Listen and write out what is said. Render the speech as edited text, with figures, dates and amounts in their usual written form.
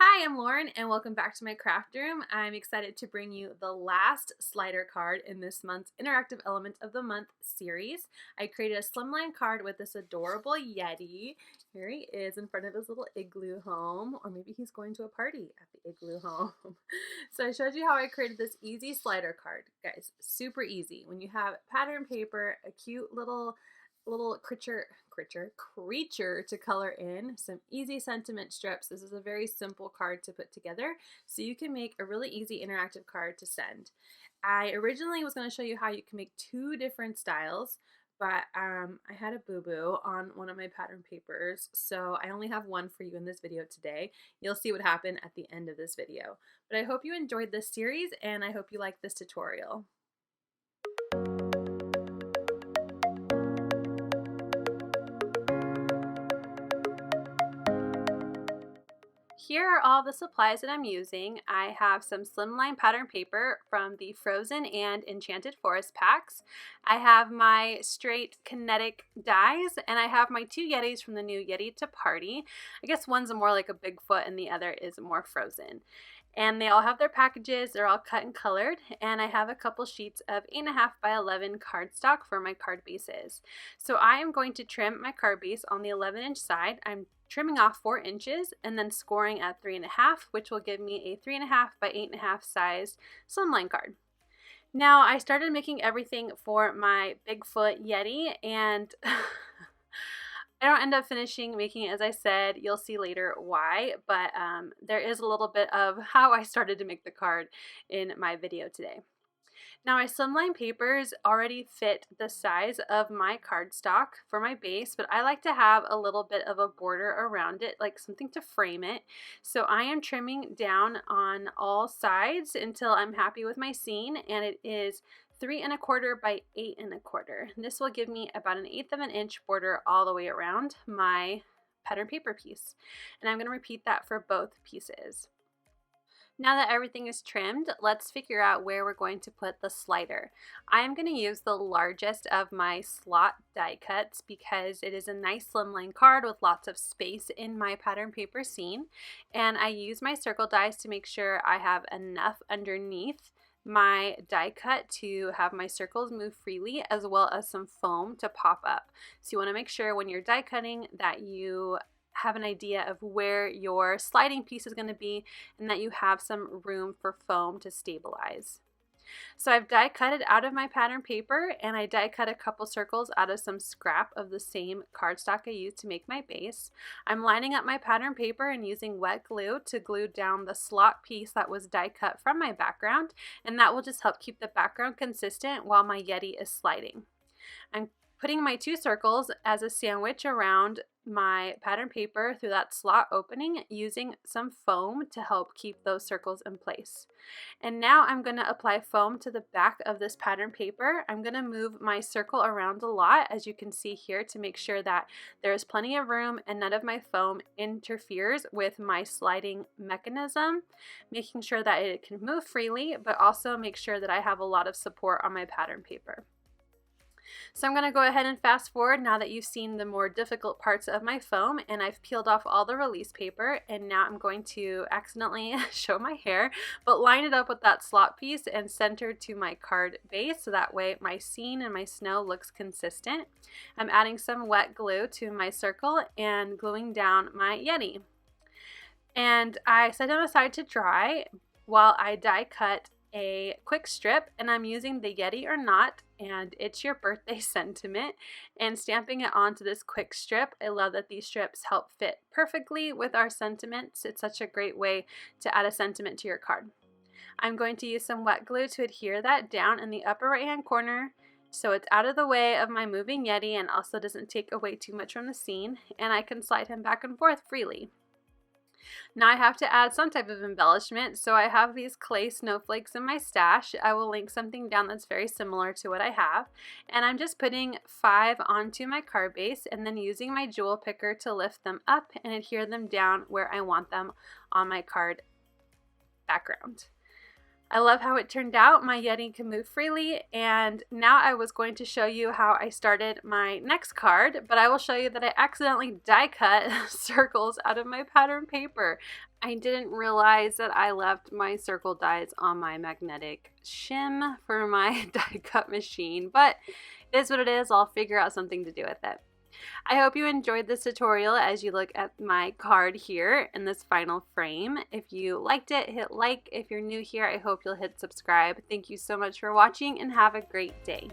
Hi, I'm Lauren and welcome back to my craft room. I'm excited to bring you the last slider card in this month's Interactive Element of the Month series. I created a slimline card with this adorable Yeti. Here he is in front of his little igloo home, or maybe he's going to a party at the igloo home. So I showed you how I created this easy slider card. Guys, super easy. When you have pattern paper, a cute little creature to color in, some easy sentiment strips. This is a very simple card to put together, so you can make a really easy interactive card to send. I originally was going to show you how you can make two different styles, but I had a boo-boo on one of my pattern papers, so I only have one for you in this video today. You'll see what happened at the end of this video. But I hope you enjoyed this series, and I hope you like this tutorial. Here are all the supplies that I'm using. I have some slimline pattern paper from the Frozen and Enchanted Forest packs. I have my straight Kinetic dies, and I have my two Yetis from the new Yeti to Party. I guess one's more like a Bigfoot and the other is more frozen. And they all have their packages, they're all cut and colored, and I have a couple sheets of 8.5 by 11 cardstock for my card bases. So I am going to trim my card base on the 11-inch side. I'm trimming off 4 inches and then scoring at 3.5, which will give me a 3.5 by 8.5 size slimline card. Now I started making everything for my Bigfoot Yeti, and I don't end up finishing making it, as I said. You'll see later why, but there is a little bit of how I started to make the card in my video today. Now my slimline papers already fit the size of my cardstock for my base, but I like to have a little bit of a border around it, like something to frame it. So I am trimming down on all sides until I'm happy with my scene, and it is 3.25 by 8.25. This will give me about 1/8 of an inch border all the way around my pattern paper piece. And I'm going to repeat that for both pieces. Now that everything is trimmed, let's figure out where we're going to put the slider. I am going to use the largest of my slot die cuts because it is a nice slimline card with lots of space in my pattern paper scene. And I use my circle dies to make sure I have enough underneath my die cut to have my circles move freely, as well as some foam to pop up. So you want to make sure when you're die cutting that you have an idea of where your sliding piece is going to be and that you have some room for foam to stabilize. So I've die cut it out of my pattern paper, and I die cut a couple circles out of some scrap of the same cardstock I used to make my base. I'm lining up my pattern paper and using wet glue to glue down the slot piece that was die cut from my background, and that will just help keep the background consistent while my Yeti is sliding. I'm putting my 2 circles as a sandwich around my pattern paper through that slot opening, using some foam to help keep those circles in place. And now I'm going to apply foam to the back of this pattern paper. I'm going to move my circle around a lot, as you can see here, to make sure that there is plenty of room and none of my foam interferes with my sliding mechanism, making sure that it can move freely, but also make sure that I have a lot of support on my pattern paper. So I'm going to go ahead and fast forward now that you've seen the more difficult parts of my foam, and I've peeled off all the release paper, and now I'm going to accidentally show my hair, but line it up with that slot piece and center to my card base, so that way my scene and my snow looks consistent. I'm adding some wet glue to my circle and gluing down my Yeti. And I set them aside to dry while I die cut a quick strip, and I'm using the Yeti or Not and It's Your Birthday sentiment and stamping it onto this quick strip. I love that these strips help fit perfectly with our sentiments. It's such a great way to add a sentiment to your card. I'm going to use some wet glue to adhere that down in the upper right hand corner so it's out of the way of my moving Yeti and also doesn't take away too much from the scene, and I can slide him back and forth freely. Now I have to add some type of embellishment, so I have these clay snowflakes in my stash. I will link something down that's very similar to what I have, and I'm just putting 5 onto my card base and then using my jewel picker to lift them up and adhere them down where I want them on my card background. I love how it turned out. My Yeti can move freely, and now I was going to show you how I started my next card, but I will show you that I accidentally die cut circles out of my pattern paper. I didn't realize that I left my circle dies on my magnetic shim for my die cut machine, but it is what it is. I'll figure out something to do with it. I hope you enjoyed this tutorial as you look at my card here in this final frame. If you liked it, hit like. If you're new here, I hope you'll hit subscribe. Thank you so much for watching and have a great day.